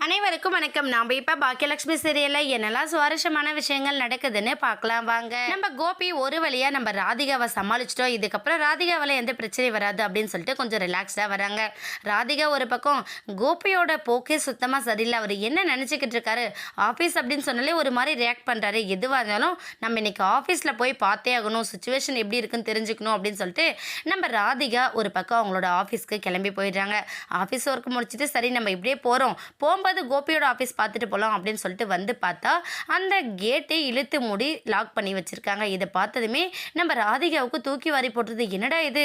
அனைவருக்கும் வணக்கம். நாம இப்ப பாக்கியலட்சுமி சீரியல்ல என்னெல்லாம் சுவாரஸ்யமான விஷயங்கள் நடக்குதுன்னு பார்க்கலாம் வாங்க. நம்ம கோபி ஒரு வழியா நம்ம ராதிகாவை சமாளிச்சிட்டோம். இதுக்கப்புறம் ராதிகாவால எந்த பிரச்சனையும் வராது அப்படின்னு சொல்லிட்டு கொஞ்சம் ரிலாக்ஸ்டா வராங்க. ராதிகா ஒரு பக்கம் கோபியோட போக்கே சுத்தமா சரியில்லை. அவர் என்ன நினைச்சுக்கிட்டு இருக்காரு, ஆஃபீஸ் அப்படின்னு சொன்னாலே ஒரு மாதிரி ரியாக்ட் பண்றாரு. எதுவாக இருந்தாலும் நம்ம இன்னைக்கு ஆஃபீஸில் போய் பார்த்தே ஆகணும், சுச்சுவேஷன் எப்படி இருக்குன்னு தெரிஞ்சுக்கணும் அப்படின்னு சொல்லிட்டு நம்ம ராதிகா ஒரு பக்கம் அவங்களோட ஆஃபீஸ்க்கு கிளம்பி போயிடுறாங்க. ஆஃபீஸ் ஒர்க் முடிச்சுட்டு சரி நம்ம இப்படியே போகும்போது கோபியோட ஆஃபீஸ் பார்த்துட்டு போகலாம் அப்படின்னு சொல்லிட்டு வந்து பார்த்தா அந்த கேட்டை இழுத்து மூடி லாக் பண்ணி வச்சுருக்காங்க. இதை பார்த்ததுமே நம்ம ராதிகாவுக்கு தூக்கி வாரி போட்டுருது. என்னடா இது,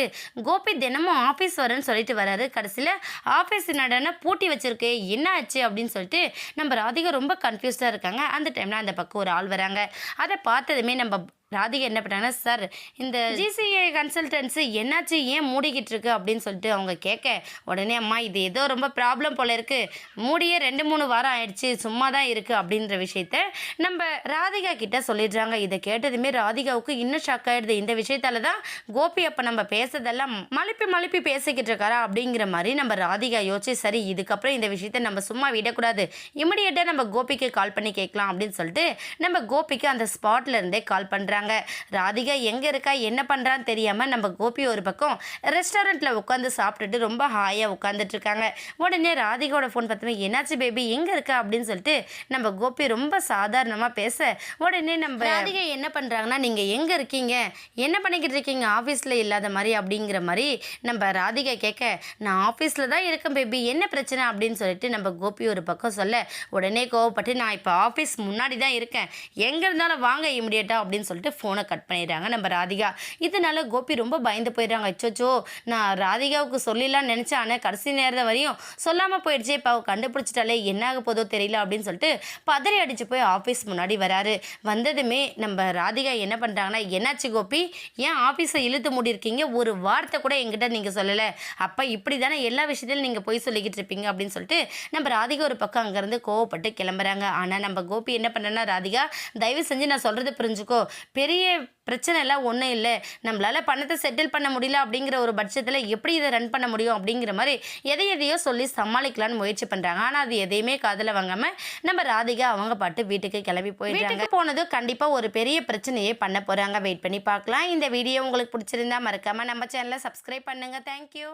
கோபி தினமும் ஆஃபீஸ் வரேன்னு சொல்லிட்டு வராரு, கடைசியில் ஆஃபீஸ் என்னடான பூட்டி வச்சிருக்கே, என்ன ஆச்சு அப்படின்னு சொல்லிட்டு நம்ம ராதிகா ரொம்ப கன்ஃபியூஸ்டாக இருக்காங்க. அந்த டைமில் அந்த பக்கம் ஒரு ஆள் வராங்க. அதை பார்த்ததுமே நம்ம ராதிகா என்ன பண்ணாங்கன்னா, சார் இந்த ஜிசிஏ கன்சல்டன்சி என்னாச்சு, ஏன் மூடிக்கிட்டு இருக்கு அப்படின்னு சொல்லிட்டு அவங்க கேட்க, உடனே அம்மா இது ஏதோ ரொம்ப ப்ராப்ளம் போல இருக்கு, மூடியே 2-3 வாரம் ஆயிடுச்சு, சும்மா தான் இருக்கு அப்படின்ற விஷயத்த நம்ம ராதிகா கிட்ட சொல்லிடுறாங்க. இதை கேட்டதுமே ராதிகாவுக்கு இன்னும் ஷாக் ஆயிடுது. இந்த விஷயத்தால தான் கோபி அப்போ நம்ம பேசுறதெல்லாம் மழுப்பி பேசிக்கிட்டு இருக்காரா அப்படிங்கிற மாதிரி நம்ம ராதிகா யோசிச்சு, சரி இதுக்கப்புறம் இந்த விஷயத்த நம்ம சும்மா விடக்கூடாது, இமிடியேட்டாக நம்ம கோபிக்கு கால் பண்ணி கேட்கலாம் அப்படின்னு சொல்லிட்டு நம்ம கோபிக்கு அந்த ஸ்பாட்ல இருந்தே கால் பண்ணுறாங்க. ராதிகா எங்க இருக்கா என்ன பண்றான்னு தெரியாம நம்ம கோபி ஒரு பக்கம் ரெஸ்டாரண்ட்ல உட்காந்து சாப்பிட்டுட்டு ரொம்ப ஹாயா உட்காந்துட்டு இருக்காங்க. உடனே ராதிகாவோட ஃபோன் பார்த்தோமே, என்னாச்சு பேபி எங்க இருக்கா அப்படின்னு சொல்லிட்டு நம்ம கோபி ரொம்ப சாதாரணமா பேச, உடனே நம்ம ராதிகா என்ன பண்றாங்கன்னா, நீங்க எங்க இருக்கீங்க, என்ன பண்ணிக்கிட்டு இருக்கீங்க ஆஃபீஸில் இல்லாத மாதிரி அப்படிங்கிற மாதிரி நம்ம ராதிகா கேட்க, நான் ஆஃபீஸில் தான் இருக்கேன் பேபி, என்ன பிரச்சனை அப்படின்னு சொல்லிட்டு நம்ம கோபி ஒரு பக்கம் சொல்ல, உடனே கோவப்பட்டு நான் இப்போ ஆஃபீஸ் முன்னாடி தான் இருக்கேன், எங்கே இருந்தாலும் வாங்க இமிடியேட்டா அப்படின்னு சொல்லிட்டு ஃபோனை கட் பண்ணிடுறாங்க நம்ம ராதிகா. இதனால கோபி ரொம்ப பயந்து போயிடுறாங்க. அச்சோச்சோ, நான் ராதிகாவுக்கு சொல்லிடலாம்னு நினச்சேன், ஆனால் கடைசி நேரத்தை வரையும் சொல்லாமல் போயிடுச்சு, இப்போ அவள் கண்டுபிடிச்சிட்டாலே என்ன ஆக போதோ தெரியல அப்படின்னு சொல்லிட்டு பதறி அடிச்சு போய் ஆஃபீஸ் முன்னாடி வராரு. வந்ததுமே நம்ம ராதிகா என்ன பண்ணுறாங்கன்னா, என்னாச்சு கோபி, ஏன் ஆஃபீஸை இழுத்து மூடிருக்கீங்க, ஒரு வார்த்தை கூட என்கிட்ட நீங்கள் சொல்லலை, அப்போ இப்படி தானே எல்லா விஷயத்திலும் நீங்கள் போய் சொல்லிக்கிட்டு இருப்பீங்க அப்படின்னு சொல்லிட்டு நம்ம ராதிகா ஒரு பக்கம் அங்கேருந்து கோவப்பட்டு கிளம்புறாங்க. ஆனால் நம்ம கோபி என்ன பண்ணனா, ராதிகா தயவு செஞ்சு நான் சொல்கிறது புரிஞ்சுக்கோ, பெரிய பிரச்சனை எல்லாம் ஒன்றும் இல்லை, நம்மளால் பணத்தை செட்டில் பண்ண முடியல அப்படிங்கிற ஒரு பட்சத்தில் எப்படி இதை ரன் பண்ண முடியும் அப்படிங்கிற மாதிரி எதையோ சொல்லி சமாளிக்கலான்னு முயற்சி பண்ணுறாங்க. ஆனால் அது எதையுமே காதில் வாங்காமல் நம்ம ராதிகா அவங்க பாட்டு வீட்டுக்கு கிளம்பி போயிட்டாங்க. போனது கண்டிப்பாக ஒரு பெரிய பிரச்சனையே பண்ண போகிறாங்க. வெயிட் பண்ணி பார்க்கலாம். இந்த வீடியோ உங்களுக்கு பிடிச்சிருந்தா மறக்காமல் நம்ம சேனலை சப்ஸ்கிரைப் பண்ணுங்கள். தேங்க்யூ.